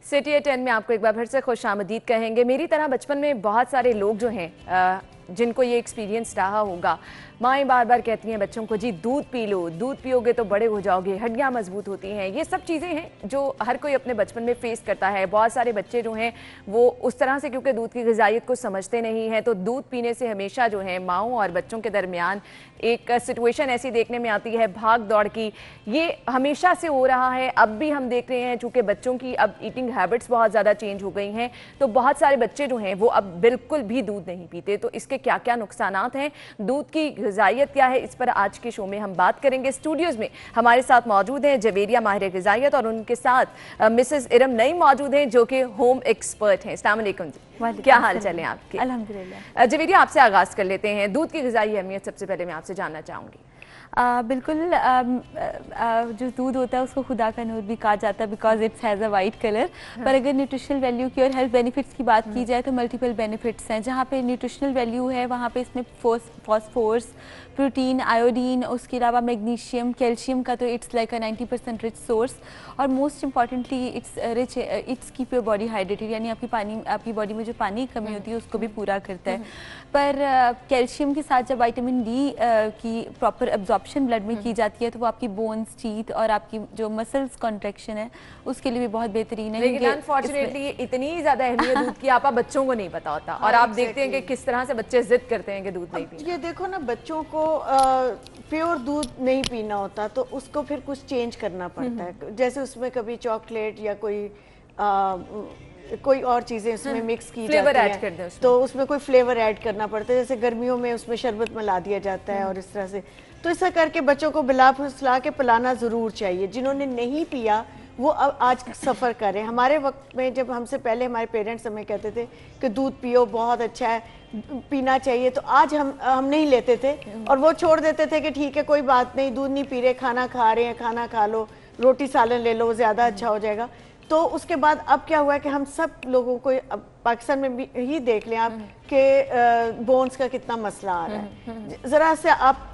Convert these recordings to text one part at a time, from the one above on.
City 10 में आपको एक बार फिर से खुश आमदीद कहेंगे। मेरी तरह बचपन में बहुत सारे लोग जो हैं जिनको ये एक्सपीरियंस रहा होगा, माएँ बार बार कहती हैं बच्चों को जी दूध पी लो, दूध पियोगे तो बड़े हो जाओगे, हड्डियाँ मजबूत होती हैं। ये सब चीज़ें हैं जो हर कोई अपने बचपन में फेस करता है। बहुत सारे बच्चे जो हैं वो उस तरह से क्योंकि दूध की ग़िज़ाइयत को समझते नहीं हैं, तो दूध पीने से हमेशा जो है माँओं और बच्चों के दरमियान एक सिचुएशन ऐसी देखने में आती है भाग दौड़ की। ये हमेशा से हो रहा है, अब भी हम देख रहे हैं चूँकि बच्चों की अब ईटिंग हैबिट्स बहुत ज़्यादा चेंज हो गई हैं, तो बहुत सारे बच्चे जो हैं वो अब बिल्कुल भी दूध नहीं पीते। तो इसके क्या क्या नुकसानात हैं, दूध की ग़िज़ाइयत क्या है, इस पर आज के शो में हम बात करेंगे। स्टूडियोज़ में हमारे साथ मौजूद हैं जवेरिया माहिर ग़िज़ाइयत और उनके साथ मिसेस इरम नईम मौजूद हैं जो कि होम एक्सपर्ट हैं। अस्सलाम वालेकुम जी, क्या हाल चल हैं आपके? अल्हम्दुलिल्लाह। जवेरिया, आपसे आगाज़ कर लेते हैं। दूध की ग़िज़ाई अहमियत सबसे पहले मैं आपसे जानना चाहूँगी। बिल्कुल, जो दूध होता है उसको खुदा का नूर भी कहा जाता है because it's has a white colour. पर अगर न्यूट्रिशनल वैल्यू की और हेल्थ बेनिफिट्स की बात की जाए तो मल्टीपल बेनिफिट्स हैं। जहाँ पे न्यूट्रिशनल वैल्यू है वहाँ पे इसमें फॉस्फोरस, प्रोटीन, आयोडीन, उसके अलावा मैग्नीशियम, कैल्शियम का तो it's like a 90% rich source. और most importantly it's keep your body hydrated, यानी आपकी बॉडी में जो पानी की कमी होती है उसको भी पूरा करता है। पर कैल्शियम के साथ जब विटामिन डी की प्रॉपर एब्जॉर्प्शन ब्लड में की जाती है तो वो आपकी बोन्स, टीथ और आपकी जो मसल्स कॉन्ट्रैक्शन है उसके लिए भी बहुत बेहतरीन है। लेकिन अनफॉर्चुनेटली ये इतनी ज़्यादा अहमियत दूध की आपा बच्चों को नहीं पता होता और आप देखते हैं कि किस तरह से बच्चे जिद करते हैं कि दूध नहीं पीना। ये देखो ना, बच्चों को प्योर दूध नहीं पीना होता तो उसको फिर कुछ चेंज करना पड़ता है। जैसे उसमें कभी चॉकलेट या कोई और चीज़ें उसमें मिक्स की जाती हैं तो उसमें कोई फ्लेवर ऐड करना पड़ता है। जैसे गर्मियों में उसमें शरबत मिला दिया जाता है और इस तरह से, तो ऐसा करके बच्चों को बिला फुसला के पिलाना ज़रूर चाहिए। जिन्होंने नहीं पिया वो अब आज सफ़र करें। हमारे वक्त में जब हमसे पहले हमारे पेरेंट्स हमें कहते थे कि दूध पियो, बहुत अच्छा है, पीना चाहिए, तो आज हम नहीं लेते थे और वो छोड़ देते थे कि ठीक है कोई बात नहीं, दूध नहीं पी रहे, खाना खा रहे हैं, खाना खा लो, रोटी सालन ले लो, ज़्यादा अच्छा हो जाएगा। तो उसके बाद अब क्या हुआ है कि हम सब लोगों को, अब पाकिस्तान में भी ही देख लें आप कि बोन्स का कितना मसला आ रहा है। ज़रा से आप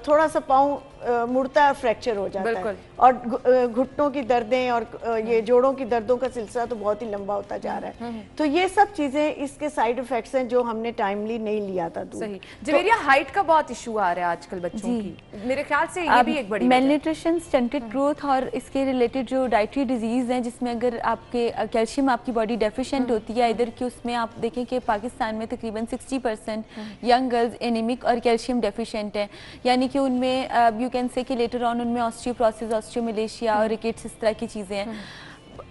थोड़ा सा पाँव मुड़ता है, फ्रैक्चर हो जाता है और घुटनों की दर्दें और ये जोड़ों की दर्दों का सिलसिला तो बहुत ही लंबा होता जा रहा है। तो ये सब चीज़ें इसके साइड इफेक्ट्स हैं जो हमने टाइमली नहीं लिया था दूध। सही। जवेरिया, हाइट का बहुत इशू आ रहा है आजकल बच्चों की, मेरे ख्याल से ये भी एक बड़ी मेलन्यूट्रिशन, स्टंटेड ग्रोथ और इसके रिलेटेड जो डाइटरी डिजीज़ हैं जिसमें अगर आपके कैल्शियम आपकी बॉडी डेफिशिएंट होती है, इधर की उसमें आप देखें कि पाकिस्तान में तकरीबन 60% यंग गर्ल्स एनीमिक और कैल्शियम डेफिशिएंट हैं, यानी कि उनमें यू कैन से कि लेटर ऑन उनमें ऑस्टियोप्रोसिस, ऑस्टियोमलेशिया और रिकेट्स इस तरह की चीज़ें हैं।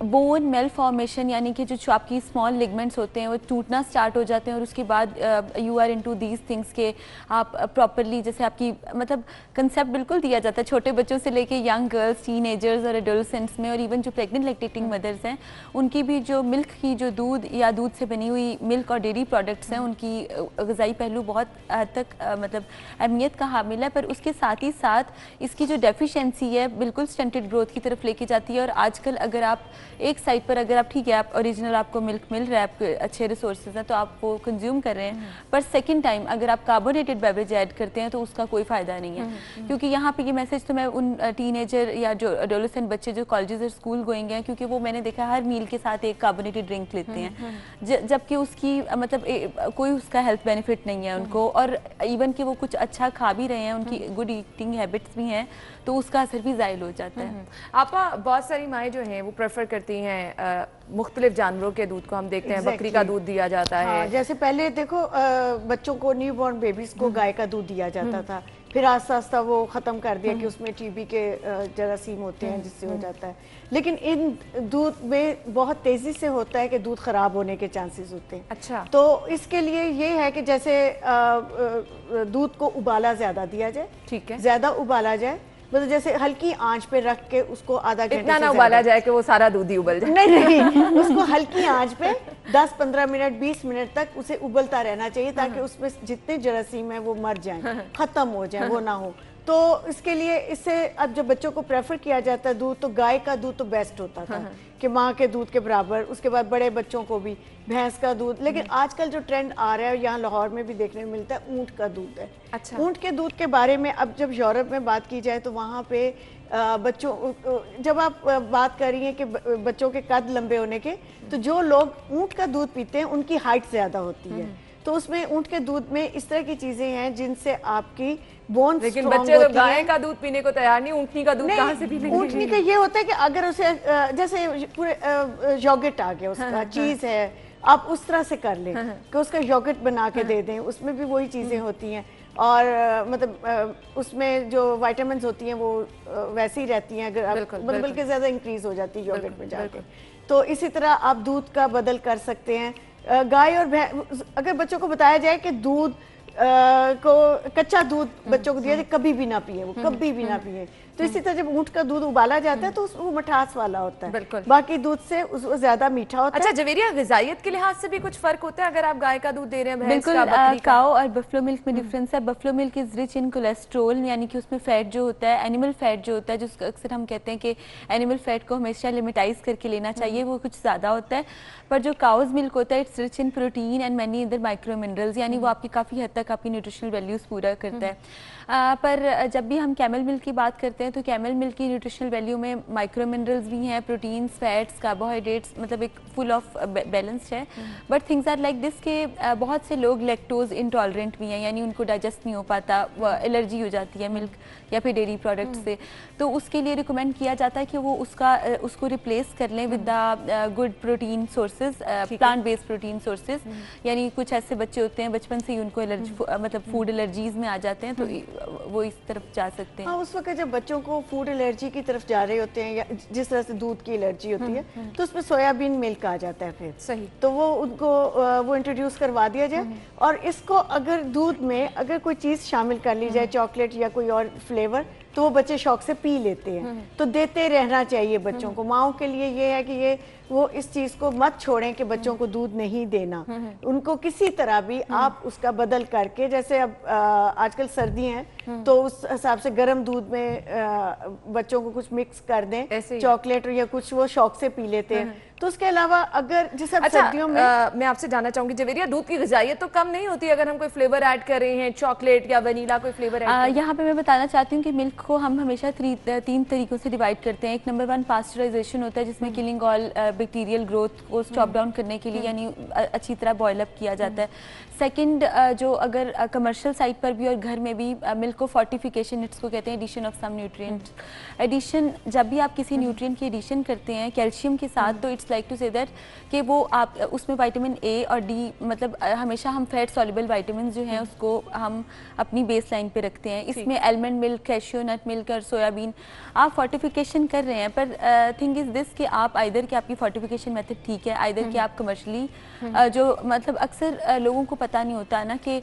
बोन मेल फॉर्मेशन, यानी कि जो आपकी स्मॉल लिगमेंट्स होते हैं वो टूटना स्टार्ट हो जाते हैं और उसके बाद you are into these things के आप प्रॉपरली, जैसे आपकी मतलब कंसेप्ट बिल्कुल दिया जाता है छोटे बच्चों से लेके यंग गर्ल्स, टीनेजर्स और एडोलसेंट्स में, और इवन जो प्रेग्नेंट लैक्टेटिंग मदर्स हैं उनकी भी जो मिल्क की जो दूध या दूध से बनी हुई मिल्क और डेयरी प्रोडक्ट्स हैं उनकी ग़िज़ाई पहलू बहुत हद तक मतलब अहमियत का हामिल है। पर उसके साथ ही साथ इसकी जो डेफिशिएंसी है बिल्कुल स्टंटेड ग्रोथ की तरफ लेके जाती है। और आजकल अगर आप एक साइड पर अगर आप ठीक है आप ओरिजिनल आपको मिल्क मिल रहा है, आपके अच्छे रिसोर्सेज हैं तो आप वो कंज्यूम कर रहे हैं, पर सेकंड टाइम अगर आप कार्बोनेटेड बेवरेज ऐड करते हैं तो उसका कोई फ़ायदा नहीं है। क्योंकि यहाँ पे ये मैसेज तो मैं उन टीनेजर या जो एडोलेसेंट बच्चे जो कॉलेजेस और स्कूल गोइंग हैं, क्योंकि वो मैंने देखा हर मील के साथ एक कार्बोनेटेड ड्रिंक लेते हैं जबकि उसकी मतलब कोई उसका हेल्थ बेनिफिट नहीं है उनको, और इवन कि वो कुछ अच्छा खा भी रहे हैं, उनकी गुड ईटिंग हैबिट्स भी हैं, तो उसका असर भी ज़ायल हो जाता है। आपा, बहुत सारी माएँ जो हैं वो प्रेफर करती हैं मुख्तलिफ जानवरों के दूध को। हम देखते हैं बकरी का दूध दिया जाता है। जैसे पहले देखो बच्चों को, न्यू बॉर्न बेबीज को गाय का दूध दिया जाता था, फिर आस्ता आस्ता वो ख़त्म कर दिया कि उसमें टीबी के जरासीम होते हैं जिससे हो जाता है। लेकिन इन दूध में बहुत तेज़ी से होता है कि दूध ख़राब होने के चांसेस होते हैं। अच्छा। तो इसके लिए ये है कि जैसे दूध को उबाला ज़्यादा दिया जाए, ठीक है, ज़्यादा उबाला जाए, मतलब जैसे हल्की आंच पे रख के उसको आधा घंटे, इतना ना उबाला जाए कि वो सारा दूध ही उबल जाए, नहीं उसको हल्की आंच पे 10-15 मिनट 20 मिनट तक उसे उबलता रहना चाहिए ताकि उसमें जितने जरासीम है वो मर जाएं, खत्म हो जाए, वो ना हो। तो इसके लिए इससे अब जब बच्चों को प्रेफर किया जाता है दूध, तो गाय का दूध तो बेस्ट होता था कि माँ के दूध के बराबर। उसके बाद बड़े बच्चों को भी भैंस का दूध। लेकिन आजकल जो ट्रेंड आ रहा है यहाँ लाहौर में भी देखने में मिलता है, ऊँट का दूध है। अच्छा। ऊँट के दूध के बारे में अब जब यूरोप में बात की जाए तो वहाँ पे بچوں جب آپ بات کر رہی ہیں کہ بچوں کے قد لمبے ہونے کے، تو جو لوگ اونٹ کا دودھ پیتے ہیں ان کی ہائٹ زیادہ ہوتی ہے، تو اس میں اونٹ کے دودھ میں اس طرح کی چیزیں ہیں جن سے آپ کی بون لیکن سٹرونگ بچے تو ہوتی گائے ہیں. کا دودھ پینے کو تیار نہیں، اونٹنی کا دودھ کہاں سے پی لیں گے؟ اونٹنی کا یہ ہوتا ہے کہ اگر اسے جیسے پورے یوگرٹ آ گیا، اس کا چیز ہے، آپ اس طرح سے کر لیں کہ اس کا یوگرٹ بنا کے دے دیں، اس میں بھی وہی چیزیں ہوتی ہیں، اور مطلب اس میں جو وائٹامنز ہوتی ہیں وہ ویسے ہی رہتی ہیں، اگر بلکہ زیادہ انکریز ہو جاتی ہے یوگرٹ میں جا کے. تو اسی طرح آپ دودھ کا بدل کر سکتے ہیں. گائے اور اگر بچوں کو بتایا جائے کہ دودھ کو کچا دودھ بچوں کو دیا جائے، کبھی بھی نہ پیے، وہ کبھی بھی نہ پیے. تو اسی طرح جب اونٹ کا دودھ ابالا جاتا ہے تو وہ مٹھاس والا ہوتا ہے، باقی دودھ سے وہ زیادہ میٹھا ہوتا ہے. اچھا جویریہ، غذائیت کے لحاظ سے بھی کچھ فرق ہوتا ہے اگر آپ گائے کا دودھ دے رہے ہیں؟ بالکل، کاؤ اور بفلو ملک میں ڈفرینس ہے. Buffalo milk is rich in cholesterol, یعنی کہ اس میں فیٹ جو ہوتا ہے، اینیمل فیٹ جو ہوتا ہے، جس کو اکثر ہم کہتے ہیں کہ اینیمل فیٹ کو ہمیشہ لمیٹائز کر کے لینا چاہیے، وہ کچھ زیادہ ہوتا ہے. پر جو کاؤز ملک ہوتا ہے it's rich in protein and many other micro minerals, یعنی وہ آپ کی کافی حد تک آپ کی نیوٹریشنل ویلیوز پورا کرتا ہے. پر جب بھی ہم کیمل ملک کی بات کرتے ہیں تو کیمل ملک کی نیوٹریشنل ویلیو میں مائکرو منرلز بھی ہیں، پروٹینز، فیٹس، کاربوہائیڈریٹس، مطلب ایک فل آف بیلنس ہے. But things are like this کہ بہت سے لوگ لیکٹوز انٹالرنٹ بھی ہیں، یعنی ان کو ڈائجسٹ نہیں ہو پاتا، الرجی ہو جاتی ہے ملک یا پھر ڈیری پروڈکٹ سے. تو اس کے لیے ریکمینڈ کیا جاتا ہے کہ وہ اس کو ریپلیس کر لیں with the good protein sources, plant based protein sources. یعنی کچھ ایسے بچے ہوتے ہیں بچپن سے ہی ان کو مطلب فوڈ الرجیز میں آ جاتے ہیں، تو وہ اس طرف جا سکتے ہیں. ہاں، اس وقت جب بچوں کو فوڈ الرجی کی طرف جا رہے ہوتے ہیں یا جس طرح سے دودھ کی الرجی ہوتی ہے تو اس میں سویابین ملک آ جاتا ہے. پھر صحیح، تو وہ ان کو وہ انٹروڈیوس کروا دیا جائے. اور اس کو اگر دودھ میں اگر کوئی چیز شامل کر لی جائے، چاکلیٹ یا کوئی اور فلیور، تو وہ بچے شوق سے پی لیتے ہیں. تو دیتے رہنا چاہیے بچوں کو. ماؤں کے لیے یہ ہے کہ وہ اس چیز کو مت چھوڑیں کہ بچوں کو دودھ نہیں دینا. ان کو کسی طرح بھی آپ اس کا بدل کر کے، جیسے اب آج کل سردی ہیں تو اس حساب سے گرم دودھ میں بچوں کو کچھ مکس کر دیں، چاکلیٹ یا کچھ، وہ شوق سے پی لیتے ہیں. تو اس کے علاوہ اگر جیسے سردیوں میں آپ سے جاننا چاہوں گی جویریہ، دودھ کی غذائیت تو کم نہیں ہوتی اگر ہم کوئی فلیور ایڈ کر رہے ہیں، چاکلیٹ یا ونیلا کوئی فلیور ایڈ؟ یہاں پہ میں بتانا چاہتی ہوں کہ ملک کو ہم ہمیشہ 3 طریقوں سے ڈیوائڈ کرتے ہیں. ایک نمبر 1 پاسچرائزیشن ہوتا ہے، جس میں کلنگ آل بیکٹیریل گروتھ کو اسٹاپ ڈاؤن کرنے کے لیے یعنی اچھی طرح بوائل اپ کیا جاتا ہے. سیکنڈ، جو اگر کمرشل سائٹ پر بھی اور گھر میں بھی ملک کو فورٹیفیکیشن، اس کو کہتے ہیں addition of some nutrient. Addition, جب بھی آپ کسی نیوٹرینٹ کی ایڈیشن کرتے ہیں کیلشیم کے ساتھ، تو it's like to say that کہ وہ آپ اس میں وائٹامن اے اور ڈی، مطلب ہمیشہ ہم فیٹ سالوبل وائٹامنز جو ہیں اس کو ہم اپنی بیس لائن پہ رکھتے ہیں. اس میں المنڈ ملک، کیشیو نٹ ملک اور سویابین آپ فورٹیفیکیشن کر رہے ہیں. پر تھنگ از دس کہ آپ آئدر کہ آپ کی فورٹیفیکیشن میتھڈ ٹھیک ہے، آئدر کہ آپ کمرشلی جو مطلب اکثر لوگوں کو پتہ نہیں ہوتا نا کہ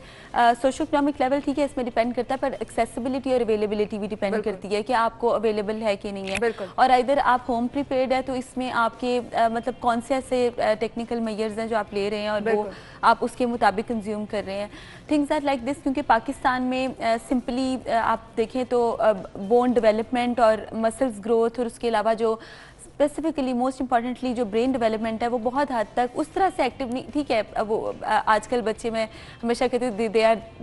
سوشو اکنامک لیول ٹھیک ہے، اس میں ڈیپینڈ کرتا ہے، پر ایکسیسیبلٹی اور اویلیبلٹی بھی ڈیپینڈ کرتی ہے کہ آپ کو اویلیبل ہے کہ نہیں ہے. اور آئدر آپ ہوم پریپیئرڈ ہے تو اس میں آپ کے مطلب کون سے ایسے ٹیکنیکل میئرز ہیں جو آپ لے رہے ہیں اور وہ آپ اس کے مطابق کنزیوم کر رہے ہیں. Things are like this. کیونکہ پاکستان میں سمپلی آپ دیکھیں تو بون ڈیولپمنٹ اور مسلز گروتھ اور اس کے علاوہ جو اسپیسیفکلی موسٹ امپارٹنٹلی جو برین ڈیولپمنٹ ہے وہ بہت حد تک اس طرح سے ایکٹیو نہیں. ٹھیک ہے، وہ آج کل بچے میں ہمیشہ کہتے ہیں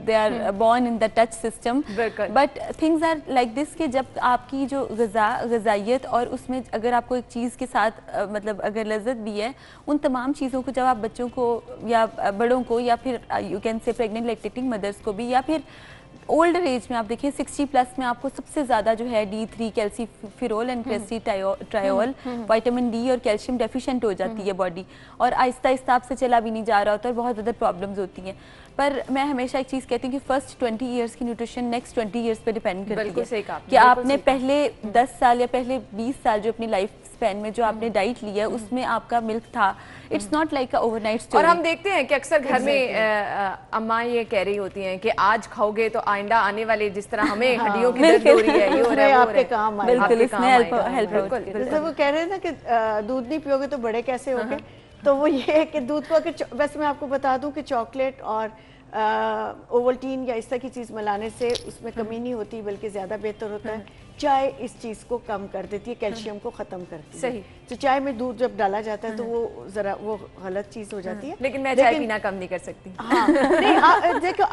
they are born in the touch system, but things are like this کہ جب آپ کی جو غذائیت اور اس میں اگر آپ کو ایک چیز کے ساتھ مطلب اگر لذت بھی ہے، ان تمام چیزوں کو جب آپ بچوں کو یا بڑوں کو یا پھر یو کین سے پریگننٹ لیکٹیٹنگ مدرس کو بھی یا پھر اولڈر ایج میں آپ دیکھیں 60+ میں آپ کو سب سے زیادہ جو ہے D3 کیلسی فیرول اینڈ کیلسی ٹرائول، وائٹامن ڈی اور کیلشیم ڈیفیشینٹ ہو جاتی ہے باڈی، اور آہستہ آہستہ آپ سے چلا بھی نہیں جا رہا ہوتا اور بہت زیادہ پرابلمز ہوتی ہیں. پر میں ہمیشہ ایک چیز کہتی ہوں کہ فرسٹ 20 ایئرس کی نیوٹریشن نیکسٹ 20 ایئرس پہ ڈیپینڈ کرتی ہے کہ آپ نے پہلے 10 سال یا پہلے 20 سال جو اپنی لائف اسپین میں جو آپ نے ڈائٹ لی ہے اس میں آپ کا ملک تھا. It's not like a overnight story. اور ہم دیکھتے ہیں کہ اکثر گھر میں اماں یہ کہہ رہی ہوتی ہیں کہ آج کھاؤ گے تو آئندہ آنے والے جس طرح ہمیں ہڈیوں کی درد ہو رہی ہے یہ ہو رہا ہے آپ کے کام آئے گا. بالکل اس میں ہیلپ جیسے وہ کہہ رہے ہیں نا کہ دودھ نہیں پیو گے تو بڑے کیسے ہوگے. تو وہ یہ ہے کہ دودھ کو اگر ویسے میں آپ کو بتا دوں کہ چاکلیٹ اور اوولٹین یا اس طرح کی چیز ملانے سے اس میں کمی نہیں ہوتی بلکہ زیادہ بہتر ہوتا ہے. چائے اس چیز کو کم کر دیتی ہے, کیلشیم کو ختم کرتی ہے. تو چائے میں دودھ جب ڈالا جاتا ہے تو وہ ذرا وہ غلط چیز ہو جاتی ہے. لیکن میں چائے پینا کم نہیں کر سکتی. ہاں نہیں, دیکھو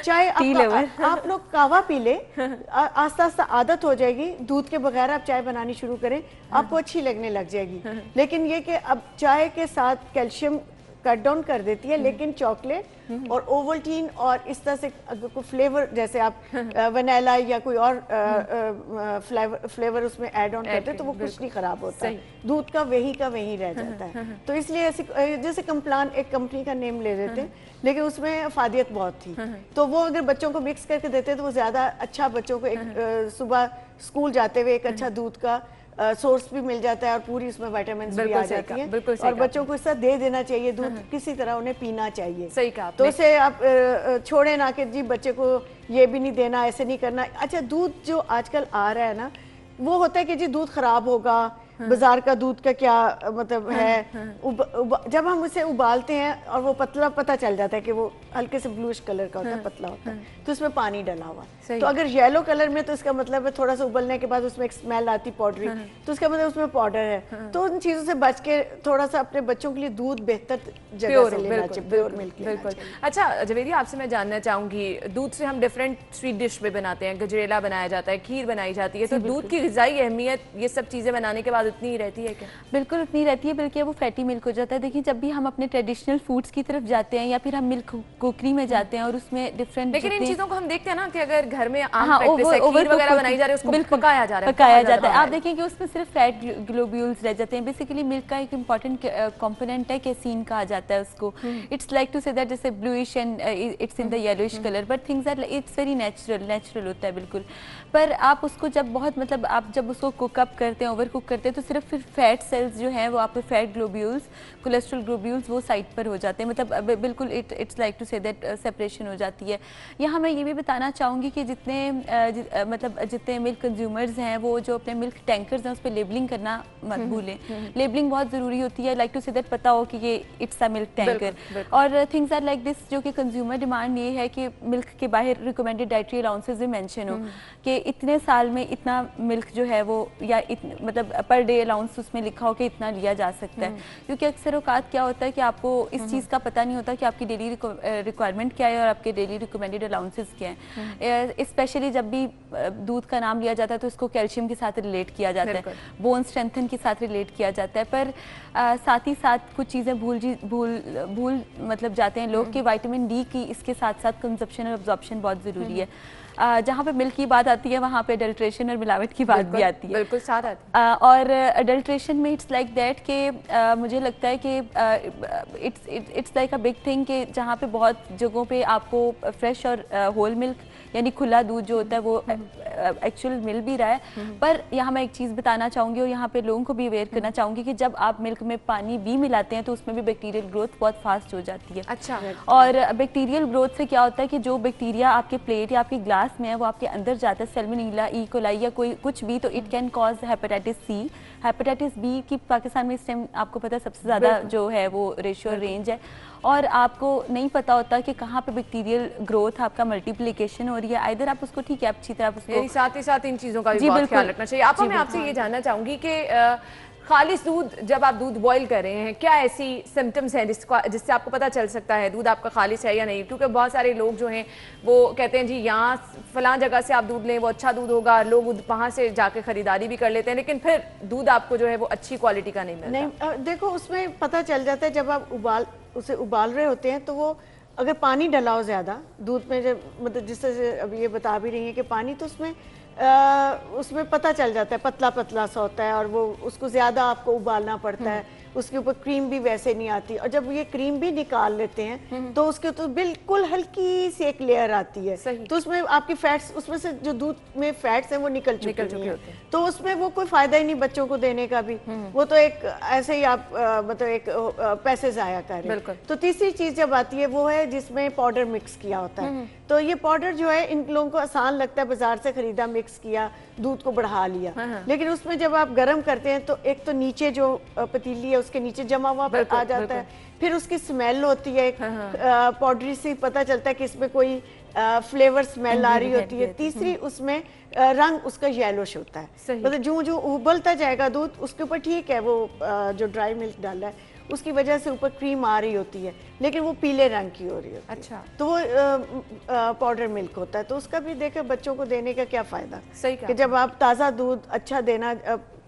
چائے آپ لوگ قہوہ پی لیں, آہستہ آہستہ عادت ہو جائے گی. دودھ کے بغیر آپ چائے بنانی شروع کریں, آپ کو اچھی لگنے لگ جائے گی. لیکن یہ کہ اب چائے کے ساتھ کیلشیم کٹ ڈاؤن کر دیتی ہے, لیکن چاکلیٹ اور اوولٹین اور اس طرح سے اگر کوئی فلیور جیسے آپ ونیلا یا کوئی اور فلیور اس میں ایڈ آن کرتے تو وہ کچھ نہیں خراب ہوتا, دودھ کا وہی رہ جاتا ہے. تو اس لیے جیسے کمپلان ایک کمپنی کا نیم لے لیتے لیکن اس میں افادیت بہت تھی, تو وہ اگر بچوں کو مکس کر کے دیتے تو وہ زیادہ اچھا بچوں کو ایک صبح اسکول جاتے ہوئے ایک اچھا دودھ کا سورس بھی مل جاتا ہے اور پوری اس میں وائٹامنز بھی آ جاتی ہیں, اور بچوں کو اس طرح دے دینا چاہیے. دودھ کسی طرح انہیں پینا چاہیے. صحیح کہا تو اسے آپ چھوڑیں نہ کہ جی بچے کو یہ بھی نہیں دینا, ایسے نہیں کرنا. اچھا دودھ جو آج کل آ رہا ہے نا وہ ہوتا ہے کہ جی دودھ خراب ہوگا, بازار کا دودھ کا کیا مطلب ہے. جب ہم اسے ابالتے ہیں اور وہ پتلا پتہ چل جاتا ہے کہ وہ ہلکے سے بلوش کلر کا ہوتا ہے, پتلا ہوتا ہے, تو اس میں پانی ڈلا ہوا. تو اگر یلو کلر میں تو اس کا مطلب ہے تھوڑا سا ابلنے کے بعد اس میں ایک اسمیل آتی پاؤڈری, تو اس کا مطلب اس میں پاؤڈر ہے. تو ان چیزوں سے بچ کے تھوڑا سا اپنے بچوں کے لیے دودھ بہتر جگہ سے لینا چاہیے, پیور ملک لینا چاہیے. اچھا جویری, آپ سے میں جاننا چاہوں گی, دودھ سے ہم ڈفرینٹ سویٹ ڈش بھی بناتے ہیں, گجریلا بنایا جاتا ہے, کھیر بنائی جاتی ہے, تو دودھ کی غذائی اہمیت یہ سب چیزیں بنانے کے بعد اتنی ہی رہتی ہے کیا؟ بالکل اتنی رہتی ہے, بلکہ وہ فیٹی ملک ہو جاتا ہے. دیکھیں جب بھی ہم اپنے ٹریڈیشنل فوڈس کی طرف جاتے ہیں یا پھر ہم ملک کوکری میں جاتے ہیں اور اس میں ڈفرینٹ, لیکن ان چیزوں کو ہم دیکھتے ہیں نا کہ اگر گھر میں عام پریکٹس ہے, کھیر وغیرہ بنائی جا رہی ہے, اس کو پکایا جاتا ہے. آپ دیکھیں کہ اس میں صرف فیٹ گلوبیولز رہ جاتے ہیں. بیسیکلی ملک کا ایک امپورٹنٹ کمپوننٹ ہے کیسین کہا جاتا ہے اس کو. It's like to say that جیسے bluish and it's in the yellowish colour, but things are it's very natural ہوتا ہے بالکل. پر آپ اس کو جب بہت مطلب آپ جب اس کو کوک اپ کرتے ہیں, اوور کوک کرتے ہیں, تو صرف پھر فیٹ سیلز جو ہیں وہ آپ کے فیٹ گلوبیولز, کولیسٹرول گلوبیولز وہ سائڈ پر ہو جاتے ہیں. مطلب بالکل it's like to say that separation ہو جاتی ہے. یہاں میں یہ بھی بتانا چاہوں گی کہ جتنے ملک کنزیومرز ہیں وہ جو اپنے ملک ٹینکرز ہیں اس پہ لیبلنگ کرنا مت بھولیں. لیبلنگ بہت ضروری ہوتی ہے, لائک ٹو سے دیٹ پتہ ہو کہ یہ اٹس اے ملک ٹینکر. اور تھنگز آر لائک دس, جو کہ کنزیومر ڈیمانڈ یہ ہے کہ ملک کے باہر ریکمینڈیڈ ڈائٹری الاؤنسز بھی مینشن ہو کہ اتنے سال میں اتنا ملک جو ہے وہ, یا مطلب پر ڈے الاؤنس اس میں لکھا ہو کہ اتنا لیا جا سکتا ہے. کیونکہ اکثر اوقات کیا ہوتا ہے کہ آپ کو اس چیز کا پتہ نہیں ہوتا کہ آپ کی ڈیلی ریکوائرمنٹ کیا ہے اور آپ کے ڈیلی ریکمینڈیڈ الاؤنسز کیا ہیں. اسپیشلی جب بھی دودھ کا نام لیا جاتا ہے تو اس کو کیلشیم کے ساتھ ریلیٹ کیا جاتا ہے, بون اسٹرینتھن کے ساتھ ریلیٹ کیا جاتا ہے. پر ساتھ ہی ساتھ کچھ چیزیں بھول مطلب جاتے ہیں لوگ کہ وائٹامن ڈی کی اس کے ساتھ ساتھ کنزپشن اور ابزارپشن بہت ضروری ہے. جہاں پہ ملک کی بات آتی ہے وہاں پہ اڈلٹریشن اور ملاوٹ کی بات بھی آتی ہے. بالکل ساتھ آتی ہے. اور اڈلٹریشن میں اٹس لائک دیٹ کہ مجھے لگتا ہے کہ it's like a big thing کہ جہاں پہ بہت جگہوں پہ آپ کو فریش اور ہول ملک یعنی کھلا دودھ جو ہوتا ہے وہ ایکچوئل مل بھی رہا ہے. پر یہاں میں ایک چیز بتانا چاہوں گی اور یہاں پہ لوگوں کو بھی اویئر کرنا چاہوں گی کہ جب آپ ملک میں پانی بھی ملاتے ہیں تو اس میں بھی بیکٹیریل گروتھ بہت فاسٹ ہو جاتی ہے. اچھا. اور بیکٹیریل گروتھ سے کیا ہوتا ہے کہ جو بیکٹیریا آپ کے پلیٹ یا آپ کے گلاس میں ہے وہ آپ کے اندر جاتا ہے, سیلمونیلا, ای کولائی یا کوئی کچھ بھی, تو it can cause hepatitis C. Hepatitis B کی پاکستان میں اس ٹائم آپ کو پتہ سب سے زیادہ جو ہے وہ ریشو اور رینج ہے, اور آپ کو نہیں پتہ ہوتا کہ کہاں پہ بیکٹیریل گروتھ آپ کا ملٹیپلیکیشن ہو رہی ہے. ائدر آپ اس کو ٹھیک ہے اچھی طرح اس کو ساتھ ہی ساتھ ان چیزوں کا بھی بہت خیال رکھنا چاہیے. آپ میں آپ سے یہ جاننا چاہوں گی کہ خالص دودھ جب آپ دودھ بوائل کر رہے ہیں کیا ایسی سمٹمز ہیں جس سے آپ کو پتہ چل سکتا ہے دودھ آپ کا خالص ہے یا نہیں؟ کیونکہ بہت سارے لوگ جو ہیں وہ کہتے ہیں جی یہاں فلاں جگہ سے آپ دودھ لیں وہ اچھا دودھ ہوگا, لوگ وہاں سے جا کے خریداری بھی کر لیتے ہیں, لیکن پھر دودھ آپ کو جو ہے وہ اچھی کوالٹی کا نہیں ملتا. دیکھو اس میں پتہ چل جاتا ہے جب آپ اسے ابال رہے ہوتے ہیں تو وہ اگر پانی ڈلا ہو زیادہ دودھ میں, جب مطلب جس طرح سے اب یہ بتا بھی رہی ہیں کہ پانی, تو اس میں پتہ چل جاتا ہے پتلا پتلا سا ہوتا ہے اور وہ اس کو زیادہ آپ کو ابالنا پڑتا ہے, اس کے اوپر کریم بھی ویسے نہیں آتی. اور جب یہ کریم بھی نکال لیتے ہیں تو اس کے تو بالکل ہلکی سی ایک لیئر آتی ہے, تو اس میں آپ کی فیٹس, اس میں سے جو دودھ میں فیٹس ہیں وہ نکل چکے ہیں, تو اس میں وہ کوئی فائدہ ہی نہیں بچوں کو دینے کا بھی, وہ تو ایک ایسے ہی آپ مطلب ایک پیسے ضائع کر رہے ہیں. تو تیسری چیز جب آتی ہے وہ ہے جس میں پاؤڈر مکس کیا ہوتا ہے. تو یہ پاؤڈر جو ہے ان لوگوں کو آسان لگتا ہے بازار سے خریدا مکس کیا, دودھ کو بڑھا لیا. لیکن اس میں جب آپ گرم کرتے ہیں تو ایک تو نیچے جو پتیلی ہے اس کے نیچے جمع ہوا آ جاتا ہے, پھر اس کی سمیل ہوتی ہے پاؤڈری سے پتہ چلتا ہے کہ اس میں کوئی فلیور سمیل آ رہی ہوتی ہے. تیسری اس میں رنگ اس کا یلوش ہوتا ہے, مطلب جو ابلتا جائے گا دودھ اس کے اوپر ٹھیک ہے وہ جو ڈرائی ملک ڈالا ہے اس کی وجہ سے اوپر کریم آ رہی ہوتی ہے لیکن وہ پیلے رنگ کی ہو رہی ہوتی ہے. اچھا, تو وہ پاؤڈر ملک ہوتا ہے. تو اس کا بھی دیکھیں بچوں کو دینے کا کیا فائدہ کہ جب آپ تازہ دودھ اچھا دینا,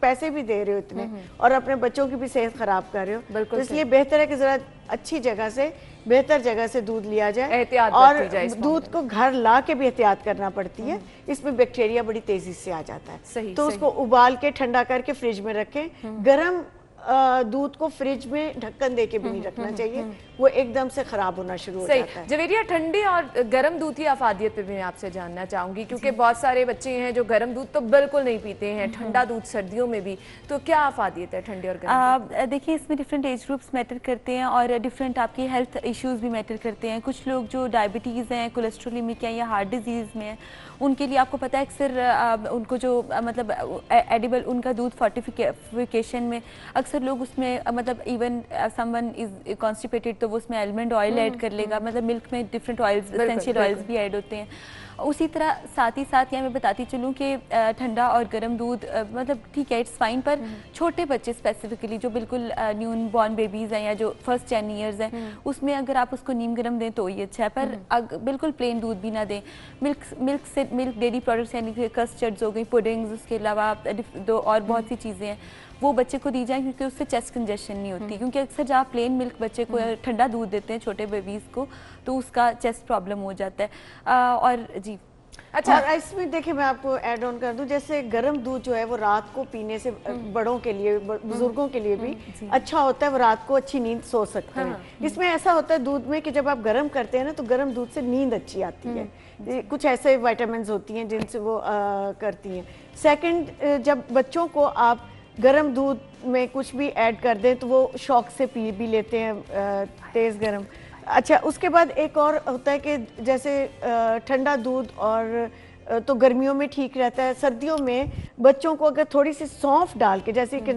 پیسے بھی دے رہے ہو اتنے اور اپنے بچوں کی بھی صحت خراب کر رہے ہو, تو اس لیے بہتر ہے کہ ذرا اچھی جگہ سے بہتر جگہ سے دودھ لیا جائے. اور دودھ کو گھر لا کے بھی احتیاط کرنا پڑتی ہے, اس میں بیکٹیریا بڑی تیزی سے آ جاتا ہے. تو اس کو ابال کے ٹھنڈا کر کے فریج میں رکھیں. گرم دودھ کو فریج میں ڈھکن دے کے بھی نہیں رکھنا چاہیے, وہ ایک دم سے خراب ہونا شروع ہو جاتا ہے. جویریہ, ٹھنڈے اور گرم دودھ کی افادیت پہ میں آپ سے جاننا چاہوں گی, کیونکہ بہت سارے بچے ہیں جو گرم دودھ تو بالکل نہیں پیتے ہیں, ٹھنڈا دودھ سردیوں میں بھی, تو کیا افادیت ہے ٹھنڈے اور گرم؟ دیکھیں اس میں ڈفرینٹ ایج گروپس میٹر کرتے ہیں اور ڈفرینٹ آپ کی ہیلتھ ایشوز بھی میٹر کرتے ہیں. کچھ لوگ جو ڈائبٹیز ہیں, کولیسٹرولیمک ہیں یا ہارٹ ڈیزیز میں ہیں, ان کے لیے آپ کو پتہ ہے اکثر ان کو جو مطلب ایڈیبل ان کا دودھ فورٹیفیکیشن میں اکثر لوگ اس میں مطلب ایون سم ون از کانسٹیپیٹڈ تو وہ اس میں آلمنڈ آئل ایڈ کر لے گا, مطلب ملک میں ڈفرینٹ آئلز اسینشیل آئلز بھی ایڈ ہوتے ہیں. اسی طرح ساتھ ہی ساتھ میں بتاتی چلوں کہ ٹھنڈا اور گرم دودھ مطلب ٹھیک ہے اٹس فائن, پر چھوٹے بچے اسپیسیفکلی جو بالکل نیون بورن بیبیز ہیں یا جو فرسٹ 10 ایئرز ہیں, اس میں اگر آپ اس کو نیم گرم دیں تو یہ اچھا ہے, پر بالکل پلین دودھ بھی نہ دیں. ملک ڈیری پروڈکٹس یعنی کہ کسٹرڈز ہو گئی, پوڈنگز, اس کے علاوہ دو اور بہت سی چیزیں ہیں وہ بچے کو دی جائیں کیونکہ اس سے چیسٹ کنجیشن نہیں ہوتی. کیونکہ اکثر جب آپ پلین ملک بچے کو ٹھنڈا دودھ دیتے ہیں چھوٹے بیبیز کو تو اس کا چیسٹ پرابلم ہو جاتا ہے. اور جی اچھا, اس میں دیکھیں میں آپ کو ایڈ آن کر دوں, جیسے گرم دودھ جو ہے وہ رات کو پینے سے بڑوں کے لیے, بزرگوں کے لیے بھی اچھا ہوتا ہے, وہ رات کو اچھی نیند سو سکتے ہیں. اس میں ایسا ہوتا ہے دودھ میں کہ جب آپ گرم کرتے ہیں نا تو گرم دودھ سے نیند اچھی آتی ہے, کچھ ایسے وائٹامنز ہوتی ہیں جن سے وہ کرتی ہیں. سیکنڈ, جب بچوں کو آپ گرم دودھ میں کچھ بھی ایڈ کر دیں تو وہ شوق سے پی بھی لیتے ہیں تیز گرم. اچھا, اس کے بعد ایک اور ہوتا ہے کہ جیسے ٹھنڈا دودھ اور تو گرمیوں میں ٹھیک رہتا ہے, سردیوں میں بچوں کو اگر تھوڑی سی سونف ڈال کے, جیسے کہ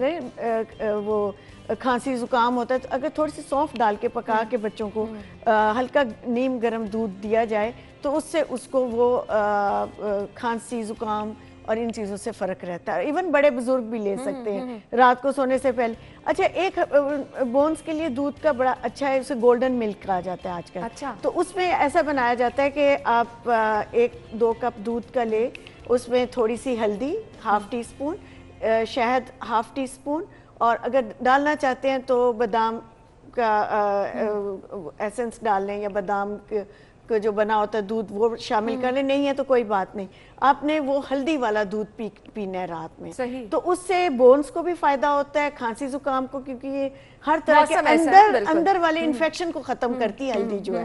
وہ کھانسی زکام ہوتا ہے, تو اگر تھوڑی سی سونف ڈال کے پکا کے بچوں کو ہلکا نیم گرم دودھ دیا جائے تو اس سے اس کو وہ کھانسی زکام اور ان چیزوں سے فرق رہتا ہے. ایون بڑے بزرگ بھی لے سکتے ہیں رات کو سونے سے پہلے. اچھا, ایک بونز کے لیے دودھ کا بڑا اچھا ہے, اسے گولڈن ملک کہا جاتا ہے آج کل. اچھا, تو اس میں ایسا بنایا جاتا ہے کہ آپ 1-2 کپ دودھ کا لے, اس میں تھوڑی سی ہلدی ½ ٹی اسپون, شہد ½ ٹی اسپون, اور اگر ڈالنا چاہتے ہیں تو بادام کا ایسنس ڈال لیں یا بادام جو بنا ہوتا ہے دودھ وہ شامل کر لیں. نہیں ہے تو کوئی بات نہیں, آپ نے وہ ہلدی والا دودھ پینا ہے رات میں. تو اس سے بونز کو بھی فائدہ ہوتا ہے, کھانسی زکام کو, کیونکہ یہ ہر طرح کے اندر والے انفیکشن کو ختم کرتی ہے ہلدی جو ہے.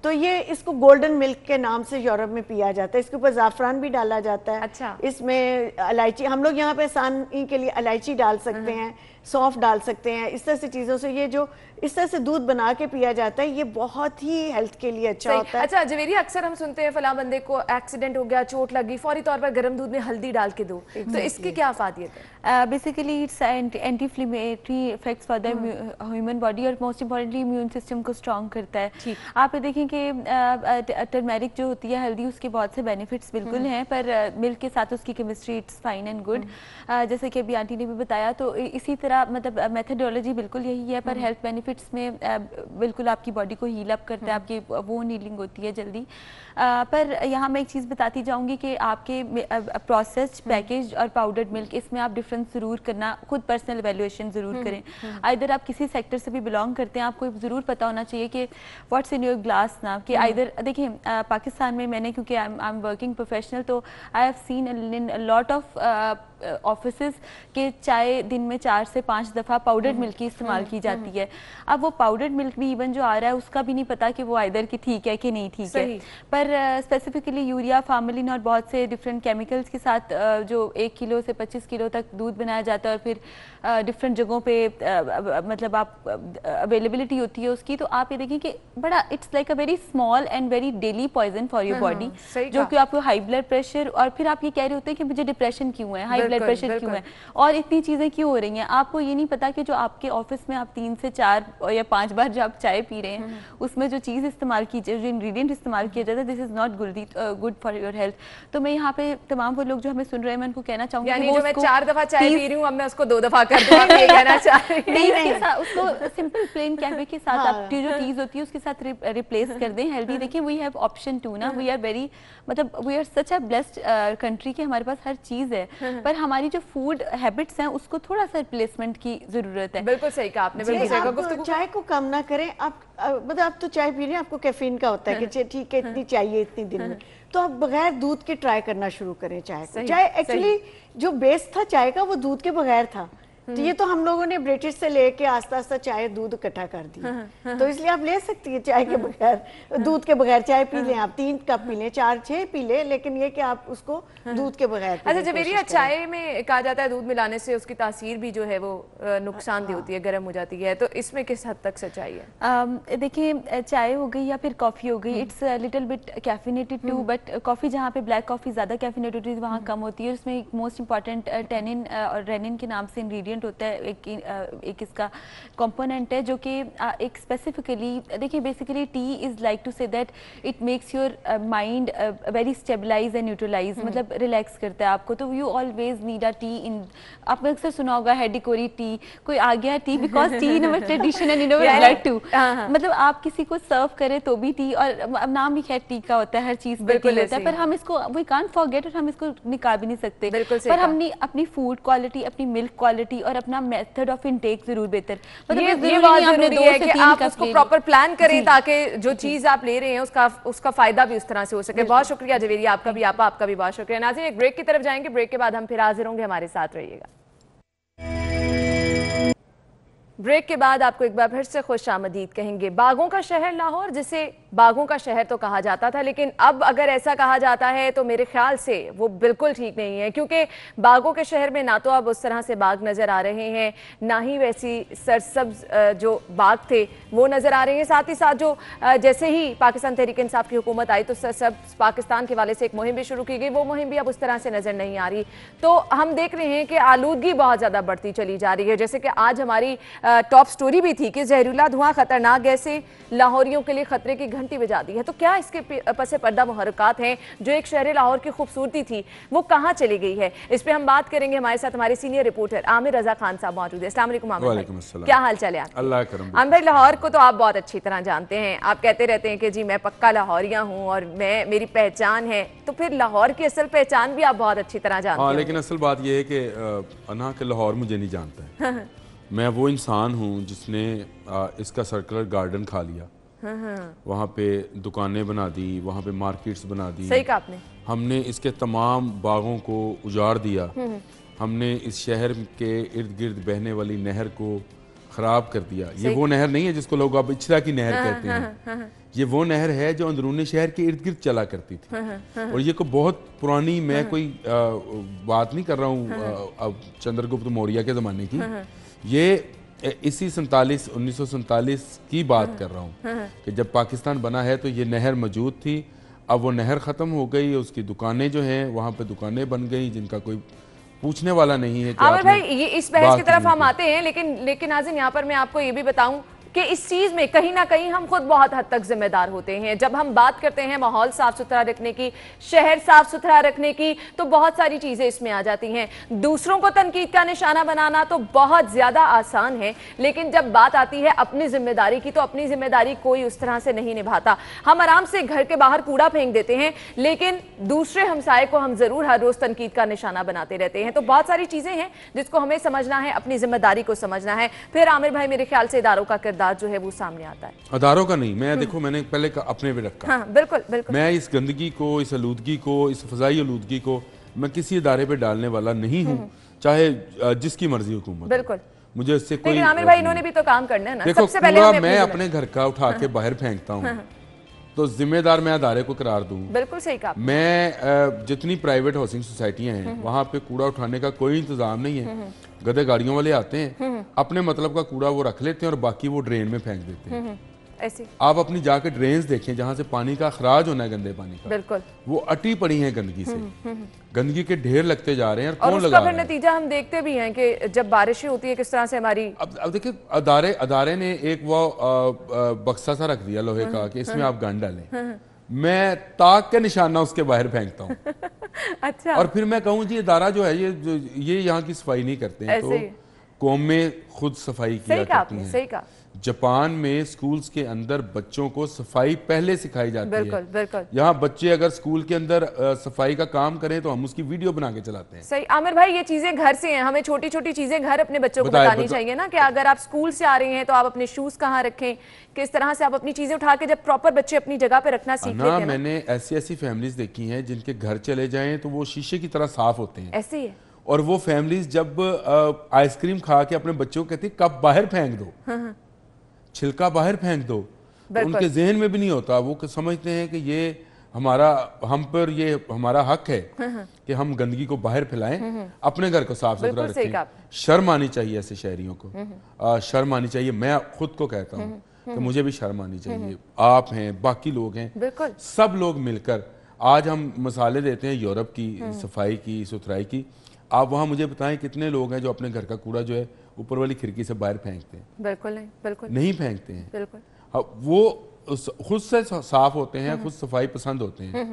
تو یہ اس کو گولڈن ملک کے نام سے یورپ میں پیا جاتا ہے. اس کے اوپر زعفران بھی ڈالا جاتا ہے, اس میں الائچی, ہم لوگ یہاں پہ آسانی کے لیے الائچی ڈال سکتے ہیں, سونف ڈال سکتے ہیں. اس طرح سے چیزوں سے یہ جو اس طرح سے دودھ بنا کے پیا جاتا ہے یہ بہت ہی ہیلتھ کے لیے اچھا ہوتا ہے. اچھا جویریہ, اکثر ہم سنتے ہیں فلاں بندے کو ایکسیڈنٹ ہو گیا, چوٹ لگی, فوری طور پر گرم دودھ میں ہلدی ڈال کے دو, تو اس کی کیا افادیت ہے؟ Basically it's anti inflammatory effects for the human body, اور موسٹ امپورٹنٹلی امیون سسٹم کو اسٹرانگ کرتا ہے. آپ دیکھیں کہ ٹرمیرک جو ہوتی ہے ہلدی, اس کے بہت سے بینیفٹس بالکل ہیں, پر ملک کے ساتھ اس کی chemistry it's fine and good, جیسے کہ ابھی آنٹی نے بھی بتایا. تو اسی طرح مطلب میتھڈولوجی بالکل یہی ہے, پر ہیلتھ بینیفٹس میں بالکل آپ کی باڈی کو ہیل اپ کرتا ہے, آپ کی وون ہیلنگ ہوتی ہے جلدی. پر یہاں میں ایک چیز بتاتی جاؤں گی کہ آپ کے پروسیسڈ, پیکیجڈ اور پاؤڈرڈ ملک, اس میں آپ ڈفرنس ضرور کرنا, خود پرسنل ایویلویشن ضرور کریں. ادھر آپ کسی سیکٹر سے بھی بلانگ کرتے ہیں, آپ کو ضرور پتہ ہونا چاہیے کہ واٹس ان یور گلاس نا, کہ ادھر دیکھیں پاکستان میں میں نے, کیونکہ آئی ایم ورکنگ پروفیشنل, تو I have seen lot of offices के चाय दिन में 4 से 5 दफ़ा पाउडर्ड मिल्क की इस्तेमाल की जाती है। अब वो पाउडर्ड मिल्क भी इवन जो आ रहा है उसका भी नहीं पता कि वो आइदर कि ठीक है कि नहीं ठीक है, पर स्पेसिफिकली यूरिया, फार्मेलिन और बहुत से डिफरेंट केमिकल्स के साथ जो 1 किलो से 25 किलो तक दूध बनाया जाता है और फिर डिफरेंट जगहों पे मतलब आप अवेलेबिलिटी होती है उसकी, तो आप ये देखें कि बड़ा it's like a very small and very daily poison for your body, जो कि आपको हाई ब्लड प्रेशर, और फिर आप ये कह रहे होते हैं कि मुझे डिप्रेशन क्यों है, हाई ब्लड प्रेशर क्यों है, और इतनी चीज़ें क्यों हो रही हैं। आपको ये नहीं पता कि जो आपके ऑफिस में आप 3 से 4 या 5 बार जो आप चाय पी रहे हैं उसमें जो चीज़ इस्तेमाल की जाए, जो इंग्रेडिएंट इस्तेमाल किया जाता है, this is not good for your health. तो मैं यहाँ पे तमाम वो लोग जो हमें सुन रहे हैं मैं उनको कहना चाहूँगी, यानी जो मैं 4 दफ़ा चाय पी रही हूँ अब मैं उसको 2 दफ़ा कर दूँ, ये कहना चाह रही हूँ। नहीं, उसको सिंपल प्लेन कैफे के साथ आपकी जो टीज होती है उसके साथ रिप्लेस कर दें हेल्दी। देखिए वी हैव ऑप्शन टू ना, वी आर वेरी मतलब we are such a blessed country कि हमारे पास हर चीज़ है, पर हमारी जो फूड हैबिट्स हैं उसको थोड़ा सा रिप्लेसमेंट की ज़रूरत है। बिल्कुल सही कहा आपने, बिल्कुल सही कहा। चाय को कम ना करें आप, मतलब आप तो चाय पी रहे हैं, आपको कैफीन का होता है कि ठीक है इतनी चाहिए इतनी दिन में, तो आप बगैर दूध के ट्राई करना शुरू करें चाय को। चाय एक्चुअली जो बेस था चाय का वो दूध के बगैर था, तो ये तो हम लोगों ने ब्रिटिश से लेके आस्ता आस्ता चाय दूध इकट्ठा कर दी, तो इसलिए आप ले सकती है चाय के बगैर, दूध के बगैर चाय पी लें आप, 3 कप पी लें, 4-6 पी लें, लेकिन ये कि आप उसको दूध के बगैर। अच्छा जवेरिया, चाय में कहा जाता है दूध मिलाने से उसकी तासीर भी जो है वो नुकसानदेह होती है, गर्म हो जाती है, तो इसमें किस हद तक सच्चाई है? देखिए चाय हो गई या फिर कॉफ़ी हो गई, it's little bit caffeinated too, but coffee जहाँ पे ब्लैक कॉफ़ी ज़्यादा कैफिनेटेड होती है वहाँ कम होती है। उसमें एक मोस्ट इंपॉर्टेंट टेनिन और रेनिन के नाम से इंग्रेडिएंट होता है, एक इसका कंपोनेंट है जो कि एक स्पेसिफिकली देखिए basically tea is like to say that it makes your mind very stabilize and neutralize, मतलब रिलैक्स करता है आपको। तो you always need a tea in, आपने अक्सर सुना होगा हेडिकोरी टी, कोई आ गया tea because tea in our tradition and in our blood too, मतलब आप किसी को सर्व करें तो भी टी, और नाम भी खैर टी का होता है, हर चीज़ पे टी होता है, पर हम इसको वी कांट फॉरगेट और हम इसको निकाल भी नहीं सकते। पर हमने अपनी फूड क्वालिटी, अपनी मिल्क क्वालिटी और अपना मेथड ऑफ इनटेक जरूर बेहतर, मतलब ये बात जरूरी है कि आप उसको प्रॉपर प्लान करें ताकि जो चीज आप ले रहे हैं उसका फायदा भी उस तरह से हो सके। बहुत शुक्रिया जवेरिया, आपका भी आपका भी बहुत शुक्रिया। नाज़रीन एक ब्रेक की तरफ जाएंगे, ब्रेक के बाद हम फिर हाजिर होंगे, हमारे साथ रहिएगा। ब्रेक के बाद आपको एक बार फिर से खुशामदीद कहेंगे। बागों का शहर लाहौर, जिसे बागों का शहर तो कहा जाता था, लेकिन अब अगर ऐसा कहा जाता है तो मेरे ख्याल से वो बिल्कुल ठीक नहीं है, क्योंकि बागों के शहर में ना तो अब उस तरह से बाग नज़र आ रहे हैं, ना ही वैसी सरसब्ज जो बाग थे वो नज़र आ रहे हैं। साथ ही साथ जो जैसे ही पाकिस्तान तहरीक इंसाफ की हुकूमत आई तो सरसब्ज पाकिस्तान के वाले से एक मुहिम भी शुरू की गई, वो मुहिम भी अब उस तरह से नज़र नहीं आ रही। तो हम देख रहे हैं कि आलूदगी बहुत ज़्यादा बढ़ती चली जा रही है। जैसे कि आज हमारी टॉप स्टोरी भी थी कि जहरीला धुआं खतरनाक गैसें लाहौरियों के लिए खतरे की घंटी बजा दी है। तो क्या इसके पसे पर्दा मुहर्रकात हैं? जो एक शहर लाहौर की खूबसूरती थी वो कहाँ चली गई है? इस पे हम बात करेंगे। हमारे साथ हमारे सीनियर रिपोर्टर आमिर रजा खान साहब मौजूद है। अस्सलाम वालेकुम आमिर भाई, क्या हाल चाल है आपके? अल्लाह करम। आमिर भाई, लाहौर को तो आप बहुत अच्छी तरह जानते हैं, आप कहते रहते हैं कि जी मैं पक्का लाहौरिया हूँ और मेरी पहचान है, तो फिर लाहौर की असल पहचान भी आप बहुत अच्छी तरह जानते हैं। लेकिन असल बात यह है कि अना के लाहौर मुझे नहीं जानता है। मैं वो इंसान हूँ जिसने इसका सर्कुलर गार्डन खा लिया, वहाँ पे दुकानें बना दी, वहाँ पे मार्केट्स बना दी। सही कहा आपने। हमने इसके तमाम बागों को उजाड़ दिया, हमने इस शहर के इर्द गिर्द बहने वाली नहर को ख़राब कर दिया। ये वो नहर नहीं है जिसको लोग अब इचरा की नहर कहते हैं, ये वो नहर है जो अंदरूनी शहर के इर्द गिर्द चला करती थी। और ये को बहुत पुरानी, मैं कोई बात नहीं कर रहा हूँ अब चंद्रगुप्त मौर्य के ज़माने की, ये इसी 1947 की बात कर रहा हूँ कि जब पाकिस्तान बना है तो ये नहर मौजूद थी। अब वो नहर ख़त्म हो गई, उसकी दुकानें जो हैं वहाँ पे दुकानें बन गई जिनका कोई पूछने वाला नहीं है। आमिर भाई, ये इस बहस की तरफ हम आते हैं, लेकिन नाज़रीन यहाँ पर मैं आपको ये भी बताऊं कि इस चीज़ में कहीं ना कहीं हम खुद बहुत हद तक जिम्मेदार होते हैं। जब हम बात करते हैं माहौल साफ सुथरा रखने की, शहर साफ सुथरा रखने की, तो बहुत सारी चीज़ें इसमें आ जाती हैं। दूसरों को तनकीद का निशाना बनाना तो बहुत ज़्यादा आसान है, लेकिन जब बात आती है अपनी जिम्मेदारी की तो अपनी जिम्मेदारी कोई उस तरह से नहीं निभाता। हम आराम से घर के बाहर कूड़ा फेंक देते हैं, लेकिन दूसरे हमसाए को हम ज़रूर हर रोज़ तनकीद का निशाना बनाते रहते हैं। तो बहुत सारी चीज़ें हैं जिसको हमें समझना है, अपनी जिम्मेदारी को समझना है। फिर आमिर भाई, मेरे ख्याल से इदारों का किरदार जो है वो सामने आता है। अदारों का नहीं, मैं देखो मैंने पहले अपने पे रखा। हाँ, बिल्कुल बिल्कुल। मैं इस गंदगी को, इस आलूदगी को, इस फजाई आलूदगी को میں کسی ادارے پہ ڈالنے والا نہیں ہوں، چاہے جس کی مرضی حکومت. بالکل. مجھے اس سے کوئی لیکن عامر بھائی انہوں نے بھی تو کام کرنا ہے نا. دیکھو سب سے پہلے کوڑا میں اپنے گھر کا اٹھا کے باہر پھینکتا ہوں تو ذمہ دار میں ادارے کو قرار دوں. بالکل صحیح کہا. میں جتنی پرائیویٹ ہاؤسنگ سوسائٹیاں ہیں وہاں پہ کوڑا اٹھانے کا کوئی انتظام نہیں ہے. گدے گاڑیوں والے آتے ہیں اپنے مطلب کا کوڑا وہ رکھ لیتے ہیں اور باقی وہ ڈرین میں پھینک دیتے ہیں. ایسی آپ اپنی جا کے ڈرینز دیکھیں جہاں سے پانی کا اخراج ہونا ہے گندے پانی کا، بالکل وہ اٹی پڑی ہیں گندگی سے. گندگی کے ڈھیر لگتے جا رہے ہیں اور اور کون اس کا لگا پھر رہا ہے؟ نتیجہ ہم دیکھتے بھی ہیں کہ جب بارشیں ہوتی ہیں کس طرح سے ہماری اب دیکھیں ادارے نے ایک وہ بکسا سا رکھ دیا لوہے کا کہ اس میں آپ گند ڈالیں. میں تاک کے نشانہ اس کے باہر پھینکتا ہوں. اچھا. اور پھر میں کہوں جی ادارہ جو ہے یہ یہاں کی صفائی نہیں کرتے ہیں تو قومیں خود صفائی کیا کرتی ہیں. صحیح کہا. جاپان میں سکولز کے اندر بچوں کو صفائی پہلے سکھائی جاتی ہے. بالکل بالکل. یہاں بچے اگر سکول کے اندر صفائی کا کام کریں تو ہم اس کی ویڈیو بنا کے چلاتے ہیں. صحیح. عامر بھائی یہ چیزیں گھر سے ہیں، ہمیں چھوٹی چھوٹی چیزیں گھر اپنے بچوں کو بتانی چاہیے نا کہ اگر آپ سکول سے آ رہے ہیں تو آپ اپنے شوز کہاں رکھیں، کس طرح سے آپ اپنی چیزیں اٹھا کے جب پراپر بچے اپنی جگہ پہ رکھنا سیکھ لیتے ہیں. میں نے ایسی فیملیز دیکھی ہیں جن کے گھر چلے جائیں تو وہ شیشے کی طرح صاف ہوتے ہیں. ایسے ہی ہے. اور وہ فیملیز جب آئس کریم کھا کے اپنے بچوں کو کہتی ہیں کپ باہر پھینک دو، چھلکا باہر پھینک دو، ان کے ذہن میں بھی نہیں ہوتا. وہ سمجھتے ہیں کہ یہ ہم پر یہ ہمارا حق ہے کہ ہم گندگی کو باہر پھیلائیں، اپنے گھر کو صاف ستھرا رکھیں. شرم آنی چاہیے ایسے شہریوں کو، شرم آنی چاہیے. میں خود کو کہتا ہوں کہ مجھے بھی شرم آنی چاہیے. آپ ہیں، باقی لوگ ہیں، سب لوگ مل کر آج ہم مثالیں دیتے ہیں یورپ کی صفائی کی، ستھرائی کی. آپ وہاں مجھے بتائیں کتنے لوگ ہیں جو اپنے گھر کا کوڑا جو ہے اوپر والی کھڑکی سے باہر پھینکتے ہیں؟ بالکل نہیں. بالکل نہیں پھینکتے ہیں. بالکل. وہ خود سے صاف ہوتے ہیں، خود صفائی پسند ہوتے ہیں.